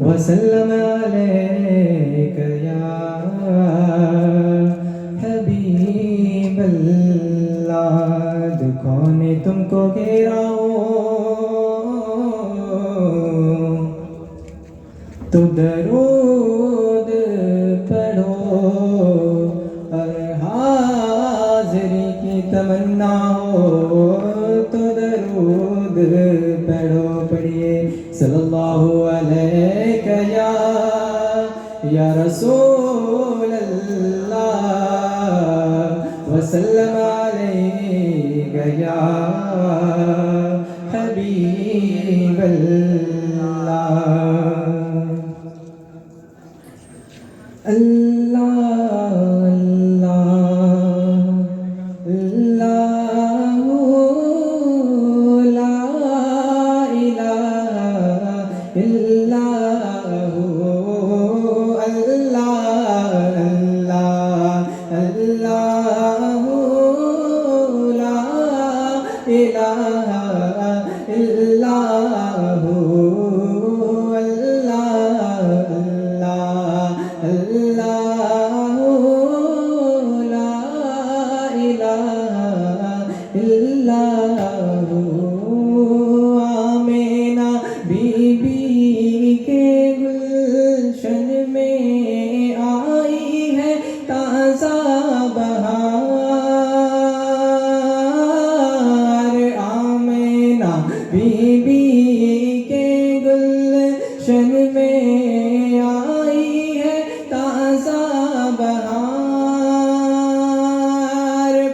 وسلم عليك يا حبیب اللہ دکھوں نے تم کو گھیرا ہو تو درود پڑھو اور حاضری کی تمنا ہو تو درود پڑھو پڑھیے صلی اللہ علیہ یا رسول اللہ وسلم علیک یا حبیب اللہ اللہ اللہ لا الہ الا آمینہ بی بی کے گلشن میں آئی ہے تازہ بہار آمینہ بی بی کے گلشن میں آئی ہے تازہ بہار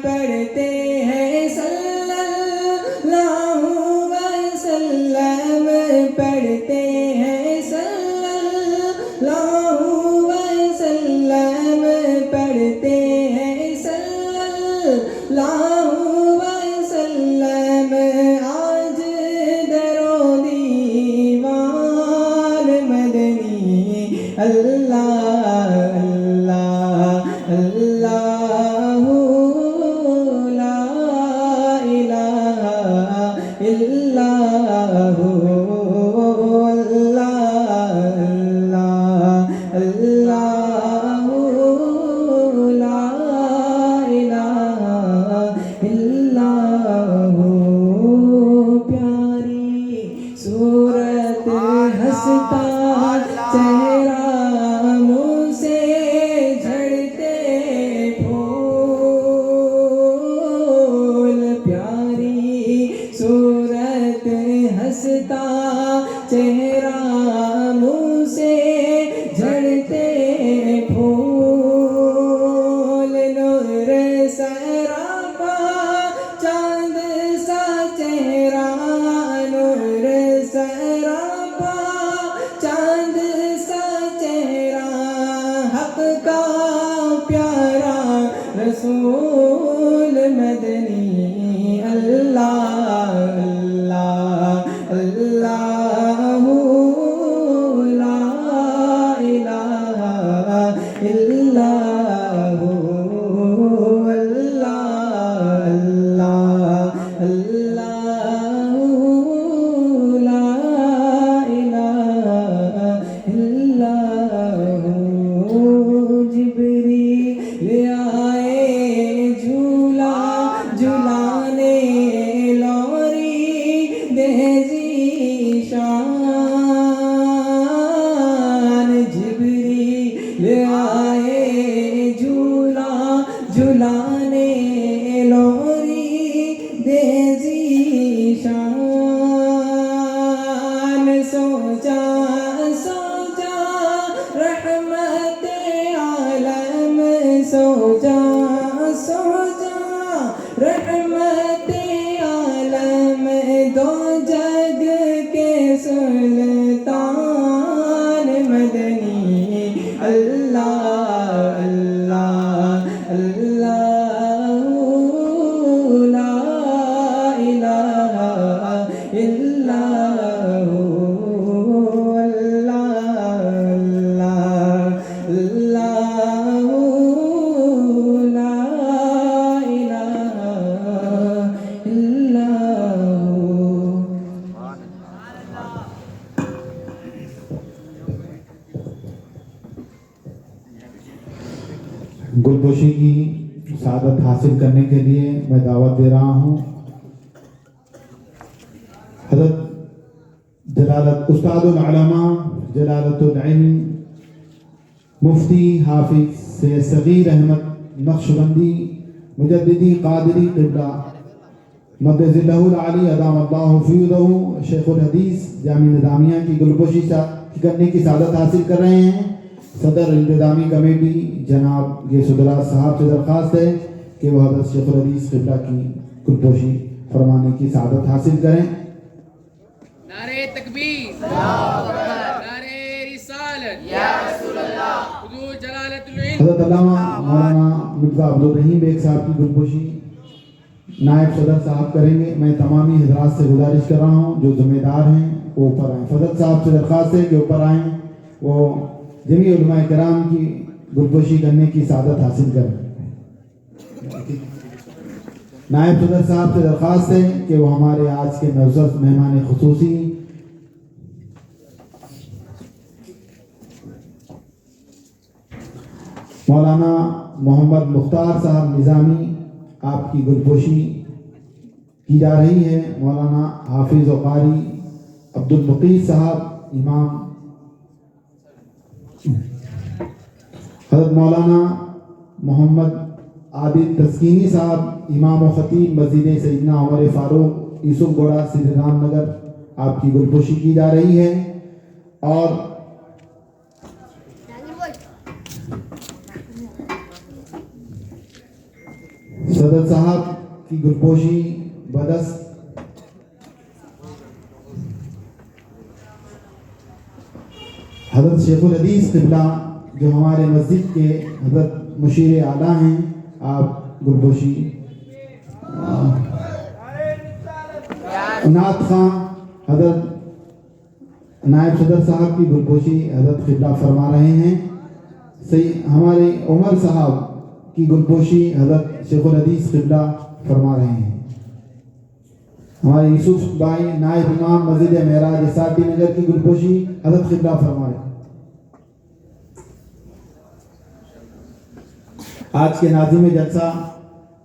پڑھتے ہیں صلی اللہ وسلم پڑھتے ہیں صلی اللہ وسلم پڑھتے ہیں صلی اللہ وسلم آج درو دیوان مدنی اللہ اللہ اللہ لا الہ الا پیاری صورت ہنستا چہرہ منہ سے جھڑتے پھول پیاری صورت ہنستا چہرہ منہ سے جھڑتے پھول نور سراپا چاند سا چہرہ نور سراپا چاند سا چہرہ حق کا پیارا رسول مدنی اللہ اللہ اللہ لا الہ الا جھلانے لوری دیزی شان سو جا رحمت عالم سو جا رحمت عالم دو جگ کے سلطان مدنی اللہ اللہ اللہ لا الہ الا اللہ اللہ گلپوشی کی سعادت حاصل کرنے کے لیے میں دعوت دے رہا ہوں حضرت جلالت استاد العلماء جلالت العلم مفتی حافظ سید صغیر احمد نقشبندی مجددی قادری قبلہ مدد اللہ العلی ادام اللہ فیضہ شیخ الحدیث جامع نظامیہ کی گلپوشی کرنے کی سعادت حاصل کر رہے ہیں. صدر انتظامی کمیٹی جناب یہ صدرا صاحب سے درخواست ہے کہ وہ حضرت شیخ الحدیث قبلہ کی گلپوشی فرمانے کی سعادت حاصل کریں. نعرہ تکبیر، نعرہ رسالت، یا رسول اللہ، حضور جلالت العلم. حضرت علامہ مولانا مرزا عبدالرحیم بیگ صاحب کی گلپوشی نائب صدر صاحب کریں گے. میں تمامی حضرات سے گزارش کر رہا ہوں جو ذمہ دار ہیں وہ اوپر آئیں. فضل صاحب سے درخواست ہے کہ اوپر آئیں، وہ جميع علماء کرام کی گلپوشی کرنے کی سعادت حاصل کریں. نائب صدر صاحب سے درخواست ہے کہ وہ ہمارے آج کے معزز مہمان خصوصی مولانا محمد مختار صاحب نظامی آپ کی گلپوشی کی جا رہی ہے. مولانا حافظ و قاری عبد المقیت صاحب امام، حضرت مولانا محمد عابد تسکینی صاحب امام و خطیب مسجد سیدنا عمر فاروق یوسف گوڑا سری رام نگر، آپ کی گلپوشی کی جا رہی ہے. اور صدر صاحب کی گلپوشی بدست حضرت شیخ الحدیث قبلہ جو ہمارے مسجد کے حضرت مشیر اعلیٰ ہیں، آپ گلپوشی نعت خان حضرت نائب صدر صاحب کی گلپوشی حضرت قبلہ فرما رہے ہیں. ہمارے عمر صاحب کی گلپوشی حضرت شیخ الحدیث قبلہ فرما رہے ہیں. ہمارے یوسف بھائی نائب امام مسجد معراج ساٹی نگر کی گلپوشی حضرت قبلہ فرما رہے ہیں. آج کے ناظم جلسہ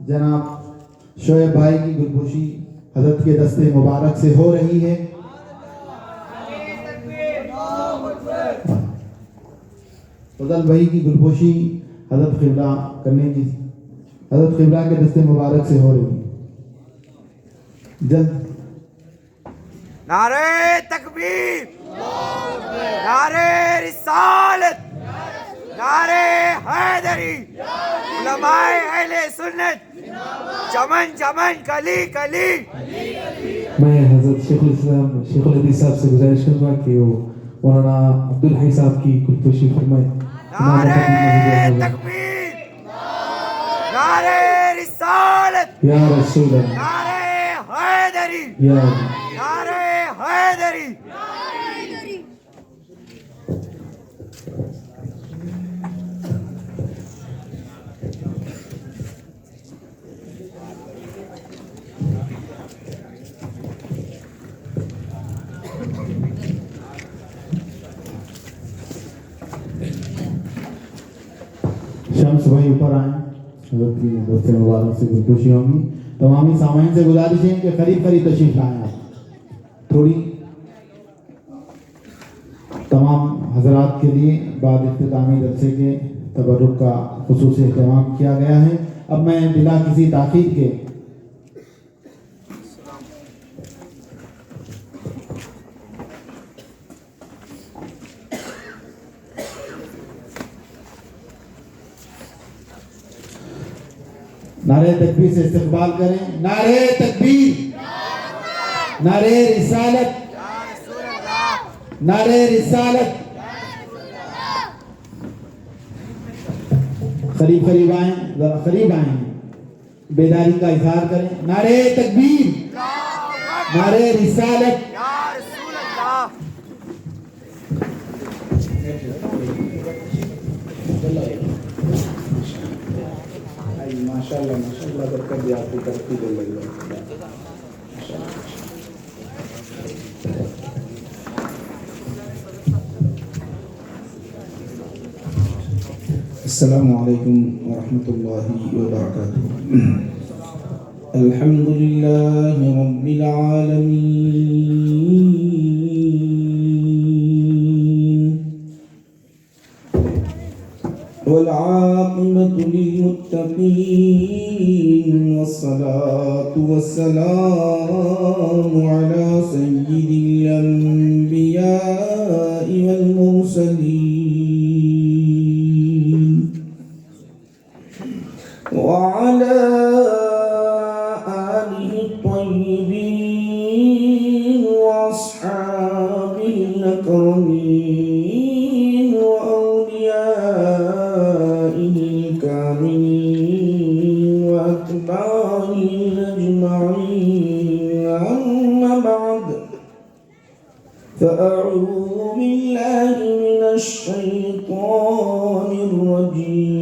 جناب شعیب بھائی کی گلپوشی حضرت کے دستے مبارک سے ہو رہی ہے. فضل بھائی کی گلپوشی حضرت قبلہ کرنے کی حضرت قبلہ کے دستے مبارک سے ہو رہی ہے. جلد نعرہ تکبیر، نعرہ رسالت، نعرہ حیدری، علماء اہل سنت، چمن چمن کلی کلی. میں حضرت شیخ الاسلام شیخ الحدیث صاحب سے گزارش کروں گا کہ وہ مولانا عبدالحی صاحب کی گلپوشی فرمائے. نعرہ تکبیر، نعرہ رسالت، یا رسول اللہ، نعرہ حیدری، یا نعرہ حیدری. شمس بھائی اوپر آئیں. حضرت کی دستے مبارک سے گلپوشی ہوں گی. تمامی سامعین سے گزارش ہے کہ قریب قریب تشریف لائیں. آپ تھوڑی تمام حضرات کے لیے بعد اختتامی جلسے کے تبرک کا خصوصی اہتمام کیا گیا ہے. اب میں بلا کسی تاخیر کے نعرہ تکبیر سے استقبال کریں. نعرہ تکبیر، نعرہ رسالت، نعرہ رسالت. قریب قریب آئیں، ذرا قریب آئیں، بیداری کا اظہار کریں. نعرہ تکبیر، نعرہ رسالت. ماشاءاللہ ماشاءاللہ برکت دی آپ کی ترقی دے لگی. السلام علیکم ورحمۃ اللہ وبرکاتہ. الحمد للہ رب العالمین والعاقبۃ للمتقین والصلاة والسلام علی سید الانبیاء والمرسلین وعلى آله الطيبين وأصحابه الأكرمين وأوليائه الكاملين وأتباعه أجمعين. أما بعد فأعوذ بالله من الشيطان الرجيم.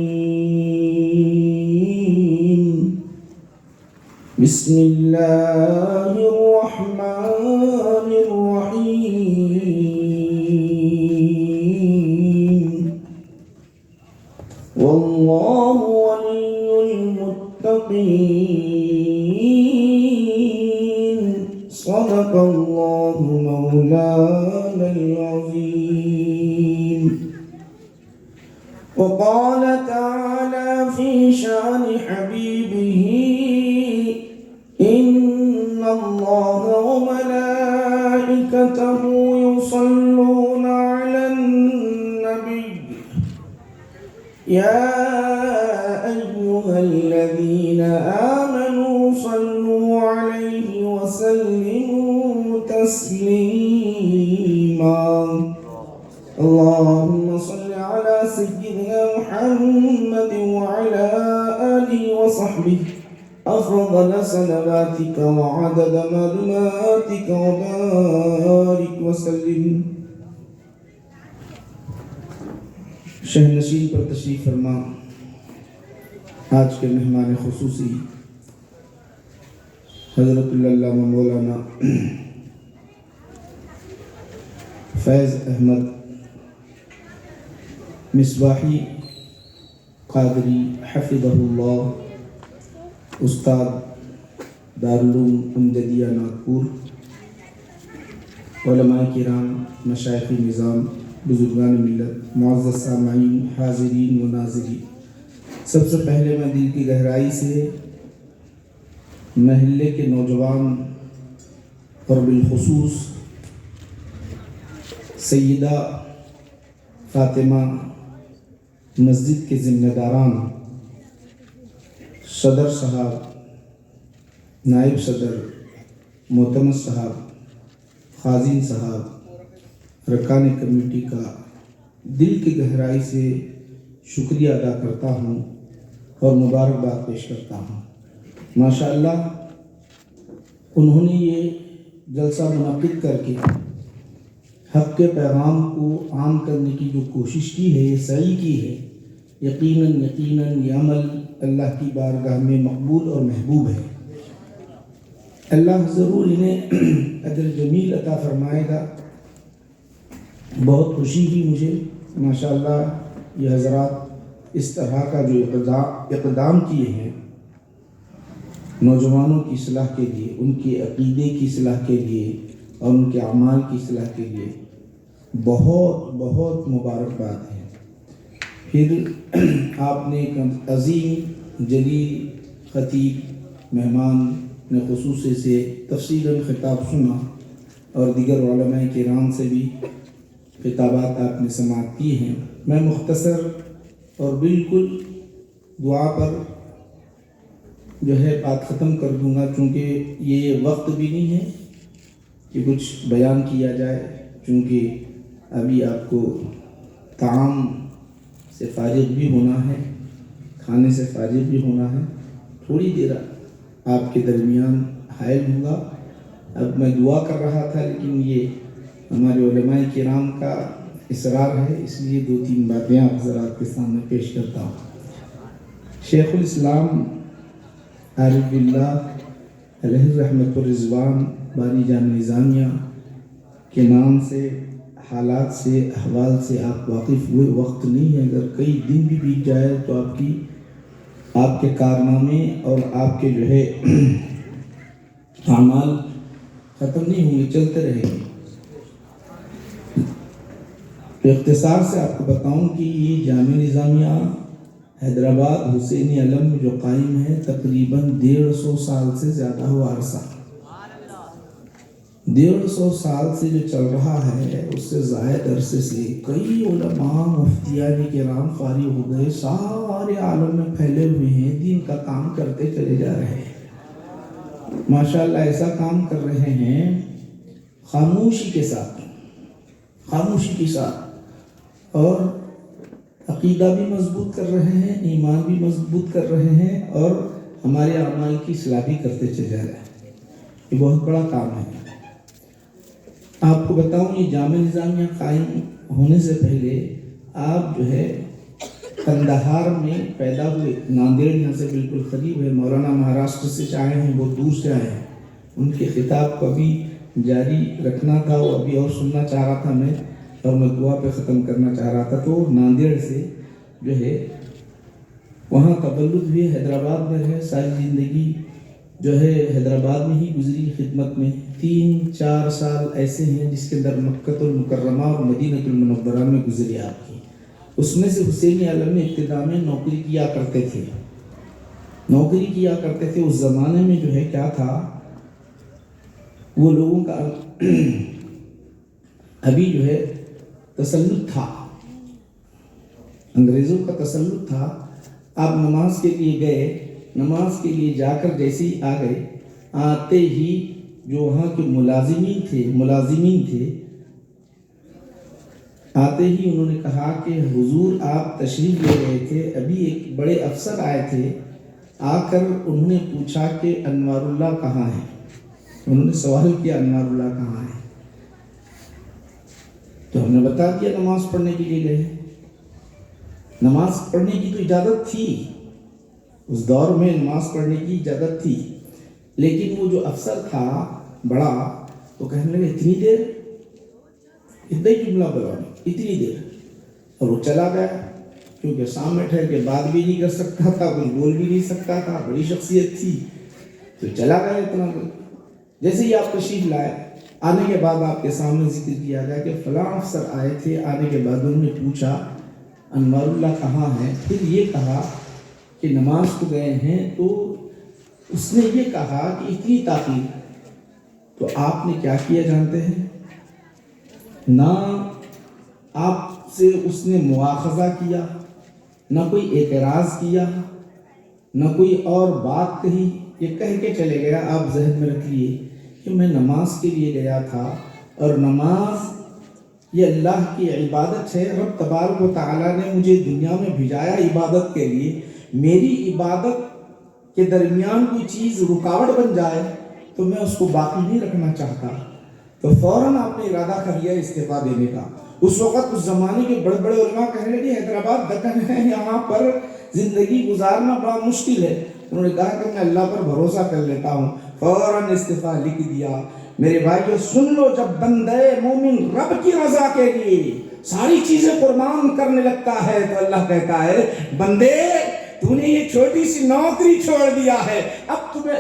بسم الله الرحمن الرحيم. والله ولي المتقين. صدق الله مولانا العظيم. وقال تعالى في شان حبيبه إن الله وملائكته يصلون على النبي يا أيها الذين آمنوا صلوا عليه وسلموا تسليما. اللهم صل على سيدنا محمد وعلى آله وصحبه أفضل صلواتك وعدد معلوماتك وبارك وسلم. شہر نشین پر تشریف فرما آج کے مہمان خصوصی حضرت علامہ مولانا فیض احمد مصباحی قادری حفظہ اللہ، استاد دارالعلوم امجدیہ ناگپور، علماء کرام، مشائخ نظام، بزرگان ملت، معزز سامعین، حاضرین و ناظرین، سب سے پہلے میں دل کی گہرائی سے محلے کے نوجوان اور بالخصوص سیدہ فاطمہ مسجد کے ذمہ داران، صدر صاحب، نائب صدر، معتمد صاحب، خازن صاحب، رکان کمیٹی کا دل کی گہرائی سے شکریہ ادا کرتا ہوں اور مبارکباد پیش کرتا ہوں. ماشاءاللہ انہوں نے یہ جلسہ منعقد کر کے حق کے پیغام کو عام کرنے کی جو کوشش کی ہے، یہ سعی کی ہے، یقیناً یہ عمل اللہ کی بارگاہ میں مقبول اور محبوب ہے. اللہ ضرور انہیں اجر جمیل عطا فرمائے گا. بہت خوشی ہوئی مجھے ماشاءاللہ یہ حضرات اس طرح کا جو اقدام کیے ہیں نوجوانوں کی اصلاح کے لیے، ان کے عقیدے کی اصلاح کے لیے اور ان کے اعمال کی اصلاح کے لیے بہت بہت مبارکباد ہے. پھر آپ نے ایک عظیم جلیل خطیب مہمان نے خصوصی سے تفصیلاً خطاب سنا اور دیگر علماء کرام سے بھی خطابات آپ نے سماعت کی ہیں. میں مختصر اور بالکل دعا پر جو ہے بات ختم کر دوں گا، چونکہ یہ وقت بھی نہیں ہے کہ کچھ بیان کیا جائے، چونکہ ابھی آپ کو طعام سے فارغ بھی ہونا ہے، کھانے سے فارغ بھی ہونا ہے. تھوڑی دیر آپ کے درمیان حائل ہوں گا. اب میں دعا کر رہا تھا لیکن یہ ہمارے علماء کرام کا اصرار ہے، اس لیے 2-3 باتیں آپ حضرات کے سامنے پیش کرتا ہوں. شیخ الاسلام عارف باللہ علیہ رحمت الرضوان بانی جان نظامیہ کے نام سے حالات سے احوال سے آپ واقف ہوئے، وقت نہیں ہے، اگر کئی دن بھی بیت جائے تو آپ کے کارنامے اور آپ کے جو ہے اعمال ختم نہیں ہوں گے، چلتے رہیں گے۔ تو اختصار سے آپ کو بتاؤں کہ یہ جامعہ نظامیہ حیدرآباد حسینی علم جو قائم ہے تقریباً 150 سال سے زیادہ ہوا عرصہ، 150 سال سے جو چل رہا ہے، اس سے زائد عرصے سے کئی علماء مفتیان کرام فارغ ہو گئے، سارے عالم میں پھیلے ہوئے ہیں، دین کا کام کرتے چلے جا رہے ہیں۔ ماشاءاللہ ایسا کام کر رہے ہیں خاموشی کے ساتھ، اور عقیدہ بھی مضبوط کر رہے ہیں، ایمان بھی مضبوط کر رہے ہیں، اور ہمارے اعمال کی اصلاح بھی کرتے چلے جا رہے ہیں۔ یہ بہت بڑا کام ہے۔ آپ کو بتاؤں یہ جامعہ نظامیہ قائم ہونے سے پہلے آپ جو ہے قندھار میں پیدا ہوئے، ناندیڑ یہاں سے بالکل قریب ہے، مولانا مہاراشٹر سے آئے ہیں، بہت دور سے آئے ہیں، ان کے خطاب کو ابھی جاری رکھنا تھا، وہ ابھی اور سننا چاہ رہا تھا میں، اور میں دعا پہ ختم کرنا چاہ رہا تھا۔ تو ناندیڑ سے جو ہے وہاں تولد ہوئے، حیدرآباد میں رہے، ساری زندگی جو ہے حیدرآباد میں ہی گزری خدمت میں۔ 3-4 سال ایسے ہیں جس کے اندر مکہ المکرمہ اور مدینہ المنورہ میں گزری آپ کی۔ اس میں سے حسینی علم میں ابتدا میں نوکری کیا کرتے تھے۔ اس زمانے میں جو ہے کیا تھا، وہ لوگوں کا ابھی جو ہے تسلط تھا، انگریزوں کا تسلط تھا۔ آپ نماز کے لیے گئے، نماز کے لیے جا کر جیسے ہی آ گئے، آتے ہی جو وہاں کے ملازمین تھے آتے ہی انہوں نے کہا کہ حضور آپ تشریف لے رہے تھے، ابھی ایک بڑے افسر آئے تھے، آ کر انہوں نے پوچھا کہ انوار اللہ کہاں ہے؟ انہوں نے سوال کیا انوار اللہ کہاں ہے؟ تو ہم نے بتا دیا نماز پڑھنے کے لیے گئے۔ نماز پڑھنے کی تو اجازت تھی، اس دور میں نماز پڑھنے کی اجازت تھی، لیکن وہ جو افسر تھا بڑا، تو کہنے لگے اتنی دیر، اتنا ہی جملہ بولنے، اتنی دیر، اور وہ چلا گیا، کیونکہ سامنے ٹھہر کے بات بھی نہیں کر سکتا تھا، کچھ بول بھی نہیں سکتا تھا، بڑی شخصیت تھی، تو چلا گیا اتنا دیر۔ جیسے ہی آپ تشریف لائے، آنے کے بعد آپ کے سامنے ذکر کیا گیا کہ فلاں افسر آئے تھے، آنے کے بعد انہوں نے پوچھا انوار اللہ کہاں ہے، پھر یہ کہا کہ نماز کو گئے ہیں، تو اس نے یہ کہا کہ اتنی تاخیر، تو آپ نے کیا کیا جانتے ہیں؟ نہ آپ سے اس نے مواخذہ کیا، نہ کوئی اعتراض کیا، نہ کوئی اور بات کہی، یہ کہہ کے چلے گیا۔ آپ ذہن میں رکھ لیے کہ میں نماز کے لیے گیا تھا، اور نماز یہ اللہ کی عبادت ہے، رب تبارک و تعالیٰ نے مجھے دنیا میں بھیجایا عبادت کے لیے، میری عبادت کے درمیان کوئی چیز رکاوٹ بن جائے تو میں اس کو باقی نہیں رکھنا چاہتا۔ تو فوراً آپ نے ارادہ کر لیا استعفیٰ دینے کا۔ اس وقت اس زمانے کے بڑے بڑے علماء کہنے لگے حیدرآباد دکن ہے، یہاں پر زندگی گزارنا بڑا مشکل ہے۔ انہوں نے کہا کہ میں اللہ پر بھروسہ کر لیتا ہوں، فوراً استعفیٰ لکھ دیا۔ میرے بھائیو سن لو، جب بندے مومن رب کی رضا کے لیے ساری چیزیں قربان کرنے لگتا ہے تو اللہ کہتا ہے بندے تو نے یہ چھوٹی سی نوکری چھوڑ دیا ہے، اب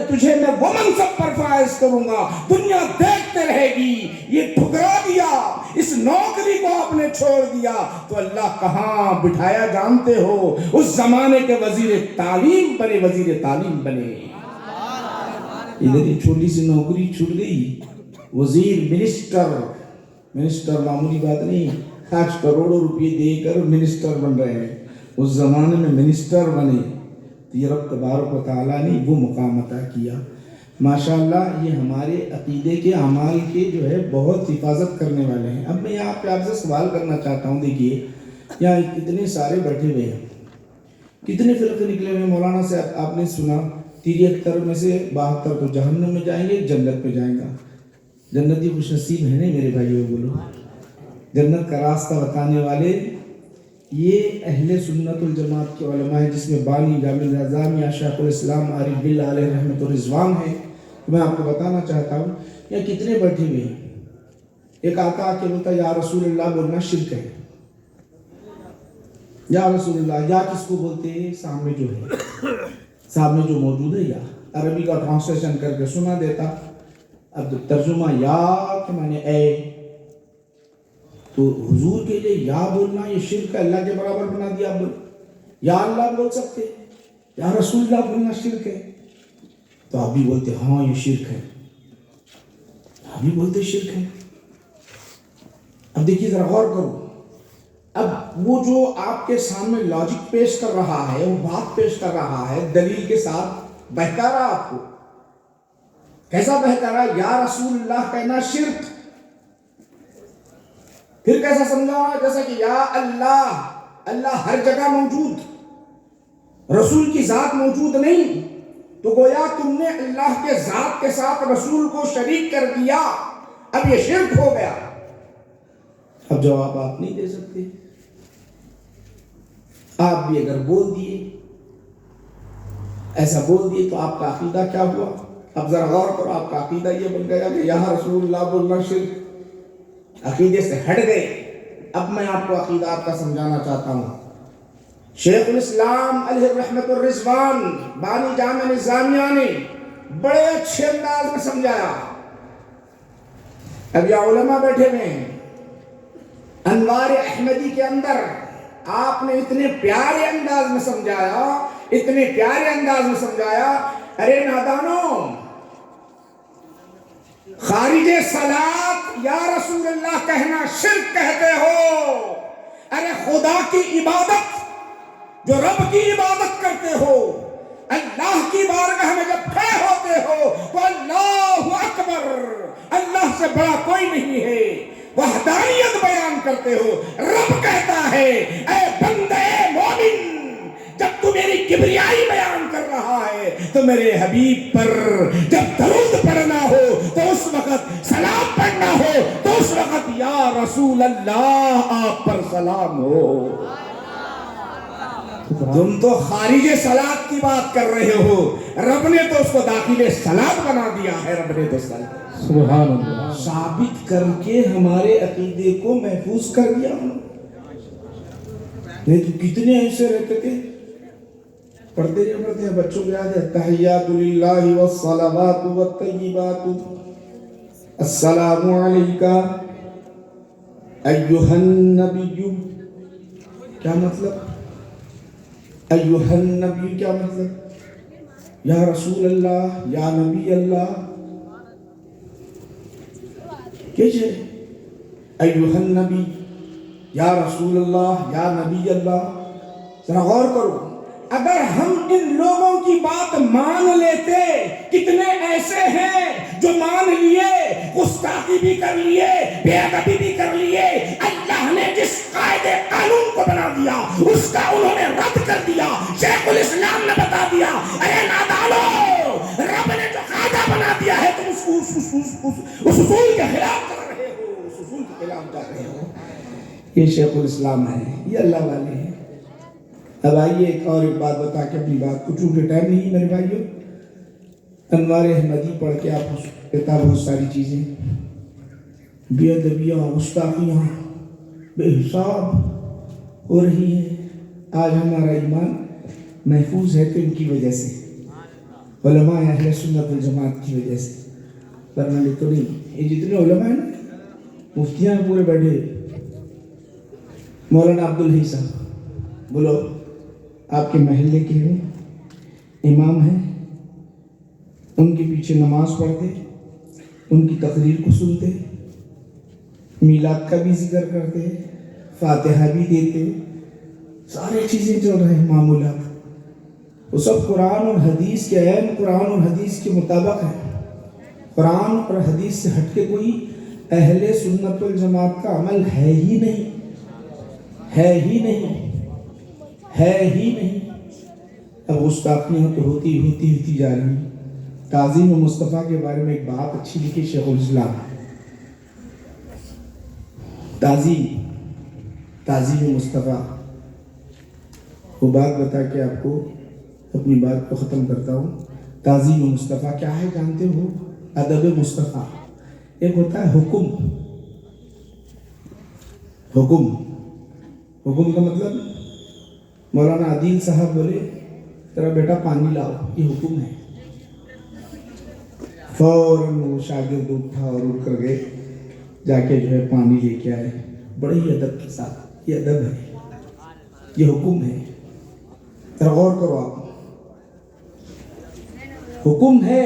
تجھے میں وہ منصب پر فائز کروں گا، دنیا دیکھتے رہے گی۔ یہ ٹھکرا دیا، اس نوکری کو آپ نے چھوڑ دیا تو اللہ کہاں بٹھایا جانتے ہو؟ اس زمانے کے وزیر تعلیم بنے۔ ادھر یہ چھوٹی سی نوکری چھوٹ گئی، وزیر، منسٹر معمولی بات نہیں، 5 کروڑوں روپے دے کر منسٹر بن رہے ہیں۔ اس زمانے میں منسٹر بنے تو یہ رب تبارک و تعالیٰ نے وہ مقام عطا کیا۔ ماشاءاللہ یہ ہمارے عقیدے کے اعمال کے جو ہے بہت حفاظت کرنے والے ہیں۔ اب میں یہاں پہ آپ سے سوال کرنا چاہتا ہوں، دیکھیے یہاں کتنے سارے بیٹھے ہوئے ہیں، کتنے فرقے نکلے ہوئے ہیں۔ مولانا سے آپ نے سنا 73 میں سے 72 تو جہنم میں جائیں گے، جنت میں جائیں گا۔ جنتی خوش نصیب ہے نہیں میرے بھائیو، بولو جنت کا راستہ بتانے والے یہ اہل سنت الجماعت کے علماء ہیں، جس میں بانی جامعہ نظامیہ شیخ الاسلام عارف باللہ علیہ رحمۃ الرضوان ہیں۔ میں آپ کو بتانا چاہتا ہوں یہ کتنے بیٹھے ہوئے ہیں، ایک آتا کہ بولتا یا رسول اللہ بولنا شرک ہے. یا رسول اللہ، یا کس کو بولتے ہیں؟ سامنے جو ہے، سامنے جو موجود ہے، یا عربی کا ٹرانسلیشن کر کے سنا دیتا. اب ترجمہ یا کہ معنی اے، تو حضور کے لیے یا بولنا یہ شرک ہے، اللہ کے برابر بنا دیا. یا اللہ بول سکتے، یا رسول اللہ بولنا شرک ہے. تو آپ بھی بولتے ہاں یہ شرک ہے، آپ بھی بولتے شرک ہے. اب دیکھیے ذرا غور کرو. اب وہ جو آپ کے سامنے لاجک پیش کر رہا ہے، وہ بات پیش کر رہا ہے، دلیل کے ساتھ بہکا رہا آپ کو. کیسا بہکا رہا؟ یا رسول اللہ کہنا شرک. پھر کیسا سمجھا؟ جیسا کہ یا اللہ، اللہ ہر جگہ موجود، رسول کی ذات موجود نہیں، تو گویا تم نے اللہ کے ذات کے ساتھ رسول کو شریک کر دیا، اب یہ شرک ہو گیا. اب جواب آپ نہیں دے سکتے. آپ بھی اگر بول دیے، ایسا بول دیے، تو آپ کا عقیدہ کیا ہوا؟ اب ذرا غور کرو، آپ کا عقیدہ یہ بن گیا کہ یہاں رسول اللہ بولنا شرک. عقیدے سے ہٹ گئے. اب میں آپ کو عقیدہ آپ کا سمجھانا چاہتا ہوں. شیخ الاسلام علیہ رحمت الرضوان بانی جامع نظامیہ نے بڑے اچھے انداز میں سمجھایا. اب یہ علماء بیٹھے ہوئے ہیں، انوار احمدی کے اندر آپ نے اتنے پیارے انداز میں سمجھایا، اتنے پیارے انداز میں سمجھایا. ارے نادانو، خارج صلاۃ یا رسول اللہ کہنا شرک کہتے ہو. ارے خدا کی عبادت، جو رب کی عبادت کرتے ہو، اللہ کی بارگاہ میں جب کھڑے ہوتے ہو تو اللہ اکبر، اللہ سے بڑا کوئی نہیں ہے، وحدانیت بیان کرتے ہو. رب کہتا ہے اے بندے مومن، جب تو میری کبریائی بیان کر رہا ہے تو میرے حبیب پر جب درود پڑھنا ہو تو اس وقت سلام پڑھنا ہو تو اس وقت یا رسول اللہ آپ پر سلام ہو. تم تو خارج صلاۃ کی بات کر رہے ہو، رب نے تو اس کو داخل صلاۃ بنا دیا ہے. رب نے تو سبحان اللہ ثابت کر کے ہمارے عقیدے کو محفوظ کر دیا. نہیں تو کتنے ایسے رہتے تھے، پڑھتے ہیں بچوں کو یاد ہے، تحیات للہ والصلوات والطیبات، السلام علیکہ ایھا النبی. کیا مطلب ایھا النبی؟ کیا مطلب؟ یا رسول اللہ، یا نبی اللہ. کیسے ایھا النبی، یا رسول اللہ، یا نبی اللہ؟ ذرا غور کرو. اگر ہم ان لوگوں کی بات مان لیتے، کتنے ایسے ہیں جو مان لیے، گستاخی بھی کر لیے، بے ادبی بھی کر لیے، اللہ نے جس قاعدے قانون کو بنا دیا اس کا انہوں نے رد کر دیا. شیخ الاسلام نے بتا دیا اے نادانو، رب نے جو قاعدہ بنا دیا ہے تم اس اصول کے خلاف کر رہے ہو، اس اصول کے خلاف کر رہے ہو. یہ شیخ الاسلام ہے، یہ اللہ والے ہیں. اب آئیے ایک بات بتا کے اپنی بات کو، چونکہ ٹائم نہیں میرے بھائیوں. انوار احمدی پڑھ کے آپ کہتا بہت ساری چیزیں، بے ادبیاں، گستاخیاں بے حساب ہو رہی ہیں. آج ہمارا ایمان محفوظ ہے تو ان کی وجہ سے، علماء اہل سنت والجماعت کی وجہ سے، ورنہ تو نہیں. یہ جتنے علماء ہیں نا، مفتیاں پورے بیٹھے، مولانا عبدالحی صاحب، بولو آپ کے محلے کے ہیں، امام ہیں، ان کے پیچھے نماز پڑھتے، ان کی تقریر کو سنتے، میلاد کا بھی ذکر کرتے، فاتحہ بھی دیتے، سارے چیزیں چل رہے ہیں معمولات. وہ سب قرآن اور حدیث کے عین قرآن اور حدیث کے مطابق ہے. قرآن اور حدیث سے ہٹ کے کوئی اہل سنت والجماعت کا عمل ہے ہی نہیں، ہے ہی نہیں، ہے ہی نہیں. اب گستاخیاں تو ہوتی جا رہی ہیں. تعظیم مصطفیٰ کے بارے میں ایک بات اچھی لکھی شیخ الاسلام، تعظیم مصطفیٰ. وہ بات بتا کے آپ کو اپنی بات کو ختم کرتا ہوں. تعظیم مصطفیٰ کیا ہے جانتے ہو؟ ادب مصطفیٰ. ایک ہوتا ہے حکم، حکم حکم کا مطلب مولانا عادل صاحب بولے تیرا بیٹا پانی لاؤ، یہ حکم ہے. فوراً وہ شاگرد اٹھا اور اٹھ کر گئے، جا کے جو ہے پانی لے کے آئے بڑے ہی ادب کے ساتھ. یہ ادب ہے، یہ حکم ہے. ذرا غور کرو، آپ حکم ہے.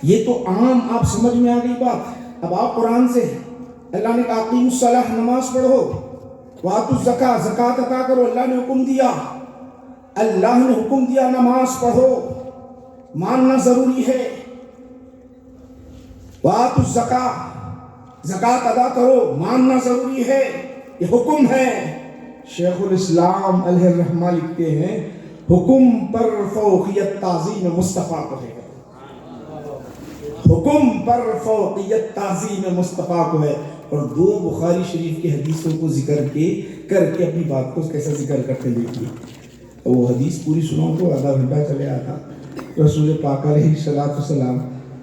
یہ تو عام آپ سمجھ میں آ گئی بات. اب آپ قرآن سے اللہ نے کہا اقیموا الصلاۃ، نماز پڑھو، وآتوا الزکاۃ، زکوٰۃ عطا کرو. اللہ نے حکم دیا، اللہ نے حکم دیا نماز پڑھو، ماننا ضروری ہے. وآتوا الزکاۃ، زکوٰۃ ادا کرو، ماننا ضروری ہے، یہ حکم ہے. شیخ الاسلام علیہ الرحمہ لکھتے ہیں حکم پر فوقیت تعظیم مصطفیٰ کو ہے. حکم پر فوقیت تعظیم مصطفیٰ کو ہے. اور دو بخاری شریف کی حدیثوں کو ذکر کر کے اپنی بات کو کیسا ذکر کرتے دیکھیے. وہ حدیث پوری سنو تو آدھا گھنٹہ چلے آتا. رسول پاک علیہ الصلوۃ والسلام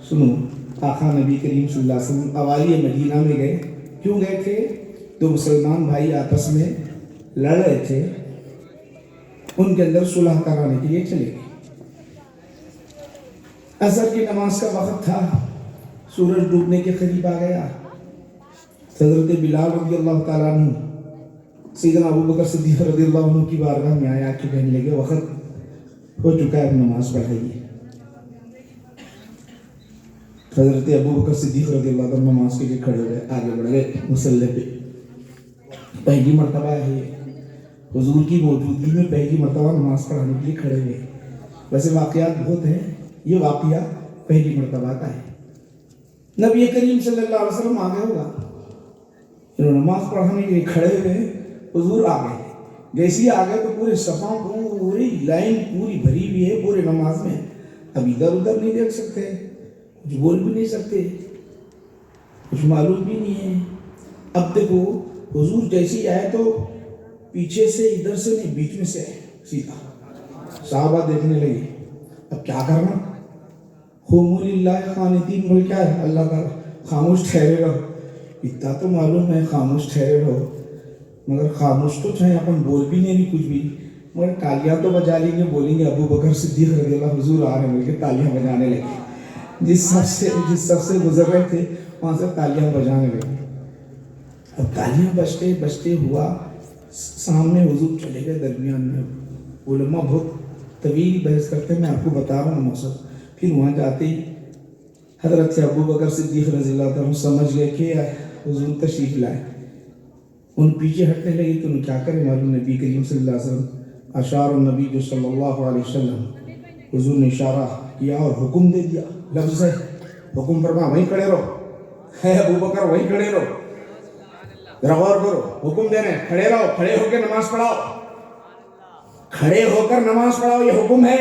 سنو، آقا نبی کریم صلی اللہ علیہ وسلم اوالی مدینہ میں گئے. کیوں گئے تھے؟ دو مسلمان بھائی آپس میں لڑ رہے تھے، ان کے اندر صلح کرانے کے لیے چلے گئے. عصر کی نماز کا وقت تھا، سورج ڈوبنے کے قریب آ گیا. حضرت بلال رضی اللہ تعالیٰ عنہ سیدنا ابو بکر صدیق رضی اللہ عنہ کی بارگاہ میں آیا کہ کہنے لگے وقت ہو چکا ہے، اب نماز پڑھائیے. حضرت ابو بکر صدیق رضی اللہ عنہ نماز کے لیے کھڑے ہوئے، آگے بڑھ گئے مصلی پہ. پہلی مرتبہ ہے حضور کی موجودگی میں، پہلی مرتبہ نماز پڑھانے کے لیے کھڑے ہوئے. ویسے واقعات بہت ہیں، یہ واقعہ پہلی مرتبہ کا ہے. نبی کریم صلی اللہ علیہ وسلم آگے ہوگا، نماز پڑھانے کے لیے کھڑے ہوئے، حضور آ گئے. جیسے ہی آگے تو پورے صفاں پوری لائن پوری بھری ہوئی ہے پورے نماز میں. اب ادھر ادھر نہیں دیکھ سکتے، کچھ بول بھی نہیں سکتے، کچھ معلوم بھی نہیں ہے. اب دیکھو حضور جیسے ہی آئے تو پیچھے سے ادھر سے نہیں بیچ میں سے آئے سیدھا. صحابہ دیکھنے لگے اب کیا کرنا. قوموا للہ قانتین، بول کیا ہے اللہ کا خاموش ٹھہرے رہو. اتنا تو معلوم ہے خاموش ٹھہرے رہو، مگر خاموش تو چاہے اپن بول بھی نہیں کچھ بھی، مگر تالیاں تو بجا لیں گے، بولیں گے ابو بکر صدیق رضی اللہ حضور آ رہے ہیں، بول کے تالیاں بجانے لگے. جس سب سے گزر رہے تھے وہاں سے تالیاں بجانے لگے. اب تالیاں بجتے بجتے ہوا سامنے حضور چلے گئے. درمیان میں علماء بہت طویل بحث کرتے ہیں، میں آپ کو بتا رہا ہوں مقصد. پھر وہاں جاتے ہی حضرت ابو بکر صدیق رضی اللہ عنہ سمجھ گئے کہ حضور تشریف لائے. ان پیچھے ہٹنے لگے تو ان کیا کرے معلوم. نبی کریم صلی اللہ علیہ وسلم اشار النبی جو صلی اللہ علیہ وسلم، حضور نے اشارہ کیا اور حکم دے دیا. لفظ ہے حکم فرما، وہیں کھڑے رہو. ہے ابو بکر وہیں کھڑے رہو. ذرا غور کرو، حکم دے رہے ہیں کھڑے رہو، کھڑے ہو کے نماز پڑھاؤ، کھڑے ہو کر نماز پڑھاؤ، یہ حکم ہے.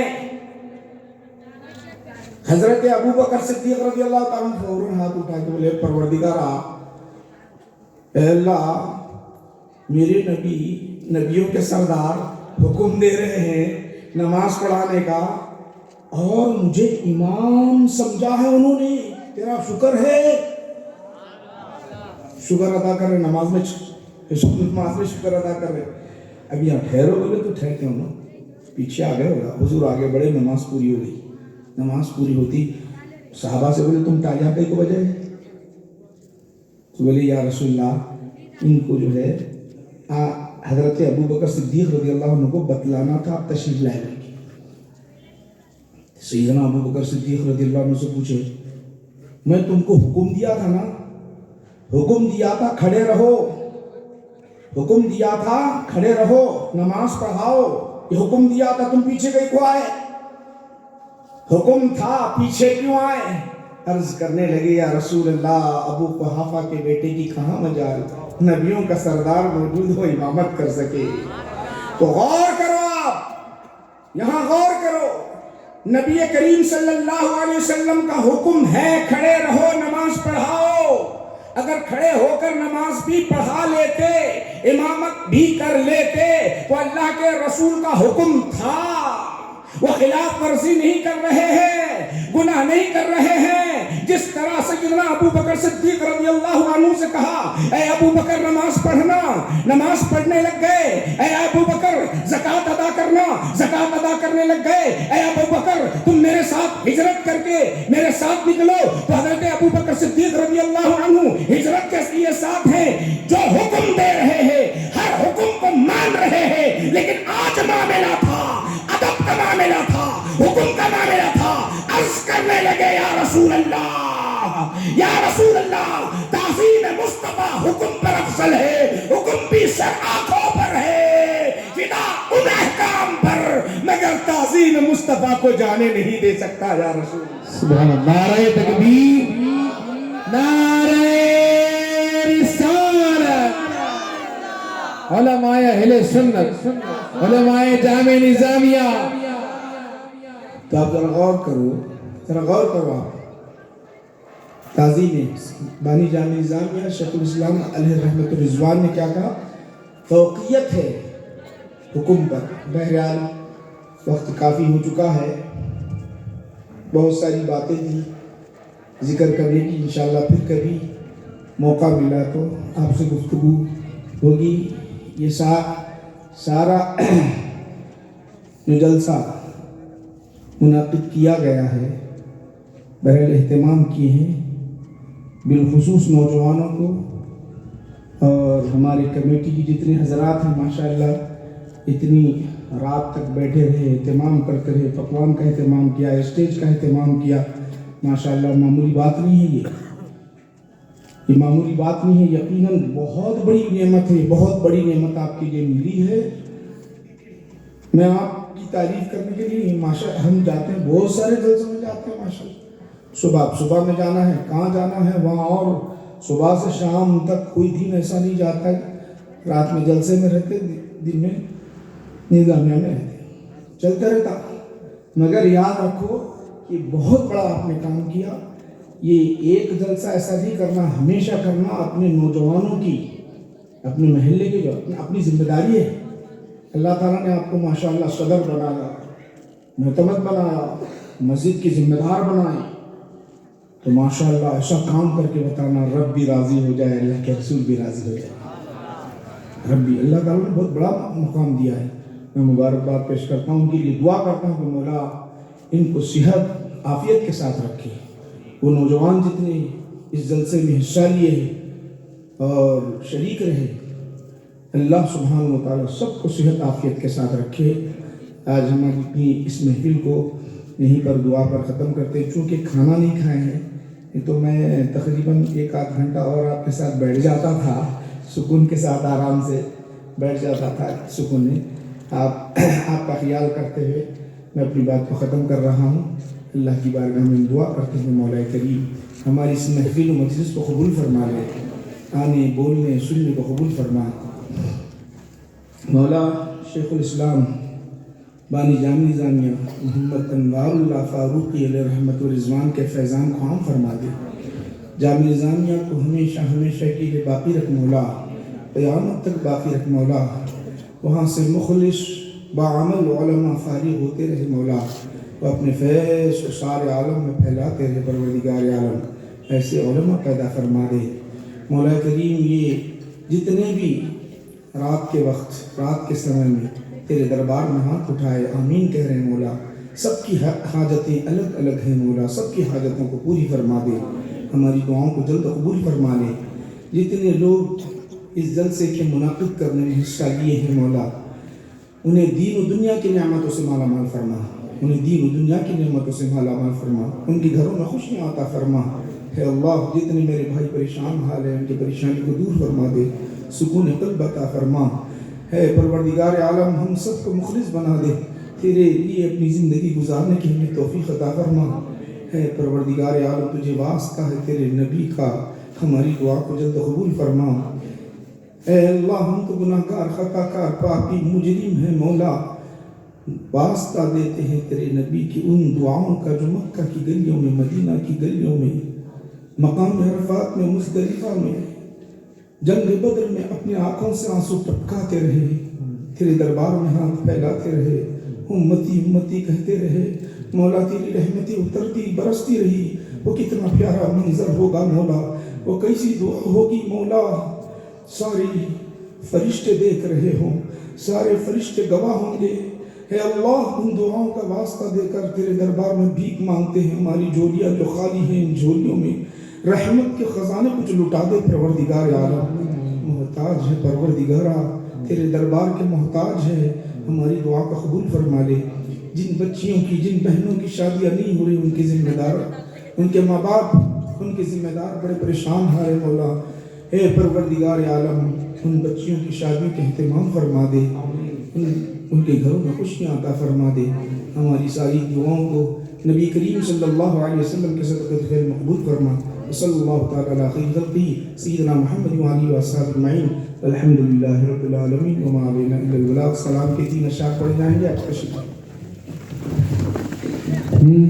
حضرت ابو بکر صدیق رضی اللہ تعالیٰ عنہ فوراً ہاتھ اٹھا کے بولے پروردگارا، اے اللہ میرے نبی، نبیوں کے سردار حکم دے رہے ہیں نماز پڑھانے کا، اور مجھے امام سمجھا ہے انہوں نے، تیرا شکر ہے. شکر ادا کر رہے نماز میں، شکر ادا کر رہے. اب یہاں ٹھہرو بولے تو ٹھہرتے ہوں نا، پیچھے آگے ہوگا. حضور آگے بڑے، نماز پوری ہو گئی. نماز پوری ہوتی صحابہ سے بولے تم تالیاں کئی کو بجائے؟ تو بولے یا رسول اللہ ان کو جو ہے حضرت ابو بکر صدیق رضی اللہ عنہ کو بتلانا تھا، آپ تشریف لائے. سیدنا ابو بکر صدیق رضی اللہ عنہ سے پوچھے میں تم کو حکم دیا تھا نا، حکم دیا تھا کھڑے رہو، حکم دیا تھا کھڑے رہو نماز پڑھاؤ، یہ حکم دیا تھا، تم پیچھے کہیں کو آئے؟ حکم تھا پیچھے کیوں آئے؟ عرض کرنے لگے یا رسول اللہ ابو قحافہ کے بیٹے کی کہاں مجال، نبیوں کا سردار موجود ہو امامت کر سکے. تو غور کرو، آپ یہاں غور کرو، نبی کریم صلی اللہ علیہ وسلم کا حکم ہے کھڑے رہو نماز پڑھاؤ. اگر کھڑے ہو کر نماز بھی پڑھا لیتے، امامت بھی کر لیتے تو اللہ کے رسول کا حکم تھا. وہ خلاف ورزی نہیں کر رہے ہیں، گناہ نہیں کر رہے ہیں۔ جس طرح سیدنا ابو بکر صدیق رضی اللہ عنہ سے کہا اے ابو بکر نماز پڑھنا، نماز پڑھنے لگ گئے۔ اے ابو بکر زکوٰۃ ادا کرنا، زکوٰۃ ادا کرنے لگ گئے۔ اے ابو بکر تم میرے ساتھ ہجرت کر کے میرے ساتھ نکلو، تو حضرت ابو بکر صدیق رضی اللہ عنہ ہجرت کے لیے ساتھ ہیں، جو حکم دے رہے ہیں ہر حکم کو مان رہے ہیں۔ لیکن آج معاملہ تھا، ادب کا معاملہ تھا، حکم کا معاملہ تھا۔ عرض کرنے لگے یا رسول اللہ، یا رسول اللہ، تعظیم مصطفیٰ حکم پر افضل ہے، حکم بھی سر آنکھوں پر ہے، فدا ان احکام پر، مگر تعظیم مصطفیٰ کو جانے نہیں دے سکتا یا رسول اللہ۔ سبحان اللہ، نعرہ تکبیر، نعرہ رسالت۔ علماء اہل سنت، علماء جامع نظامیہ، تو آپ ذرا غور کرو، ذرا غور کرو آپ۔ تعظیم بانی جامع نظامیہ شیخ الاسلام علیہ رحمت الرضوان نے کیا کہا؟ فوقیت ہے حکم پر۔ بہرحال وقت کافی ہو چکا ہے، بہت ساری باتیں تھی ذکر کرنے کی، انشاءاللہ پھر کبھی موقع ملا تو آپ سے گفتگو ہوگی۔ یہ سارا جو جلسہ منعقد کیا گیا ہے، بہرحال اہتمام کیے ہیں بالخصوص نوجوانوں کو اور ہمارے کمیٹی کی جتنے حضرات ہیں ماشاءاللہ اتنی رات تک بیٹھے رہے، اہتمام کرتے رہے، پکوان کا اہتمام کیا، اسٹیج کا اہتمام کیا۔ ماشاءاللہ معمولی بات نہیں ہے، یہ معمولی بات نہیں ہے، یقیناً بہت بڑی نعمت ہے، بہت بڑی نعمت آپ کے لیے ملی ہے۔ میں آپ کی تعریف کرنے کے لیے ہم جاتے ہیں، بہت سارے جلسوں میں جاتے ہیں ماشاءاللہ۔ صبح میں جانا ہے، کہاں جانا ہے وہاں، اور صبح سے شام تک کوئی دن ایسا نہیں جاتا ہے، رات میں جلسے میں رہتے، دن میں نظامیہ میں رہتے، چلتا رہتا۔ مگر یاد رکھو کہ بہت بڑا آپ نے کام کیا۔ یہ ایک جلسہ ایسا نہیں کرنا، ہمیشہ کرنا، اپنے نوجوانوں کی، اپنے محلے کی جو اپنی ذمہ داری ہے۔ اللہ تعالیٰ نے آپ کو ماشاءاللہ صدر بنایا، معتمد بنایا، مسجد کی ذمہ دار بنائے، تو ماشاءاللہ ایسا کام کر کے بتانا رب بھی راضی ہو جائے، اللہ کے رسول بھی راضی ہو جائے۔ رب بھی، اللہ تعالیٰ نے بہت بڑا مقام دیا ہے۔ میں مبارکباد پیش کرتا ہوں، ان کے لیے دعا کرتا ہوں کہ مولا ان کو صحت عافیت کے ساتھ رکھے۔ وہ نوجوان جتنے اس جلسے میں حصہ لیے ہیں اور شریک رہے، اللہ سبحانہ و تعالیٰ سب کو صحت عافیت کے ساتھ رکھے۔ آج ہم اپنی اس محفل کو یہیں پر دعا پر ختم کرتے ہیں۔ چونکہ کھانا نہیں کھائے ہیں تو میں تقریباً 1-8 گھنٹہ اور آپ کے ساتھ بیٹھ جاتا تھا، سکون کے ساتھ آرام سے بیٹھ جاتا تھا سکون میں۔ آپ کا خیال کرتے ہوئے میں اپنی بات کو ختم کر رہا ہوں۔ اللہ کی بارگاہ میں دعا کرتے ہیں مولا کریم ہماری اس محفل و مجلس کو قبول فرما لے، آنے بولنے سننے کو قبول فرما۔ مولا شیخ الاسلام بانی جامع نظامیہ محمد انوار اللہ فاروقی علیہ رحمت و رضوان کے فیضان کو عام فرما دے۔ جامع نظامیہ کو ہمیشہ ہمیشہ کے لیے باقی رکھ مولا، قیامت تک باقی رکھ مولا۔ وہاں سے مخلص باعمل علماء فارغ ہوتے رہے مولا، وہ اپنے فیض کو سارے عالم میں پھیلاتے رہے۔ پروردگار عالم ایسے علماء پیدا فرما دے مولا کریم۔ یہ جتنے بھی رات کے وقت، رات کے سمے میں تیرے دربار میں ہاتھ اٹھائے آمین کہہ رہے ہیں مولا، سب کی حاجتیں الگ الگ ہیں مولا، سب کی حاجتوں کو پوری فرما دے، ہماری دعاؤں کو جلد قبول فرما لے۔ جتنے لوگ اس جلسے کے منعقد کرنے میں حصہ لیے ہیں مولا، انہیں دین و دنیا کی نعمتوں سے مالا مال فرما، انہیں دین و دنیا کی نعمتوں سے مالا مال فرما، ان کے گھروں میں خوشیاں عطا فرما۔ اے اللہ جتنے میرے بھائی پریشان حال ہیں ان کی پریشانی کو دور فرما دے، سکون قلب عطا فرما۔ اے پروردگار عالم ہم سب کو مخلص بنا دے، تیرے لیے اپنی زندگی گزارنے کی ہمیں توفیق عطا فرما۔ اے پروردگار عالم تجھے واسطہ ہے تیرے نبی کا، ہماری دعا کو جلد قبول فرما۔ اے اللہ ہم تو گناہ گار، خطا کار، پاپی، مجرم ہیں مولا، واسطہ دیتے ہیں تیرے نبی کی ان دعاؤں کا جو مکہ کی گلیوں میں، مدینہ کی گلیوں میں، مقام عرفات میں، مزدلفہ میں، جنگ بدر میں اپنی آنکھوں سے آنسو ٹپکاتے رہے، تیرے دربار میں ہاتھ پھیلاتے رہے۔ امتی امتی کہتے رہے. مولا تیری رحمتیں اترتی برستی رہی. وہ کتنا پیارا منظر ہوگا مولا, وہ کیسی دعا ہوگی مولا. ساری فرشتے دیکھ رہے ہوں, سارے فرشتے گواہ ہوں گے. اے اللہ ان دعاؤں کا واسطہ دے کر تیرے دربار میں بھیک مانگتے ہیں. ہماری جھولیاں جو خالی ہیں ان جھولیوں میں رحمت کے خزانے کچھ لٹا دے پروردگار عالم. محتاج ہے پروردگارا, تیرے دربار کے محتاج ہے. ہماری دعا کا قبول فرما لے. جن بچیوں کی جن بہنوں کی شادیاں نہیں ہو رہی ان کے ذمہ دار, ان کے ماں باپ ان کے ذمہ دار بڑے پریشان ہیں مولا. اے پروردگار عالم ان بچیوں کی شادیوں کے اہتمام فرما دے, ان کے گھروں میں خوشیاں عطا فرما دے. ہماری ساری دعاؤں کو نبی کریم صلی اللہ علیہ وسلم کے صدقے خیر مقبول فرما. صلی اللہ تعالی علی خیر خلقہ سیدنا محمد و آلہ و اصحابہ اجمعین. الحمدللہ رب العالمین وما علینا الا البلاغ. سلام کے 3 اشعار پڑھے جائیں گے. آپ تشریف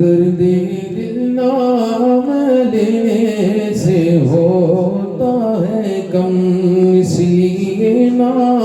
درد دل نام لینے سے ہوتا ہے کم, اس لیے نام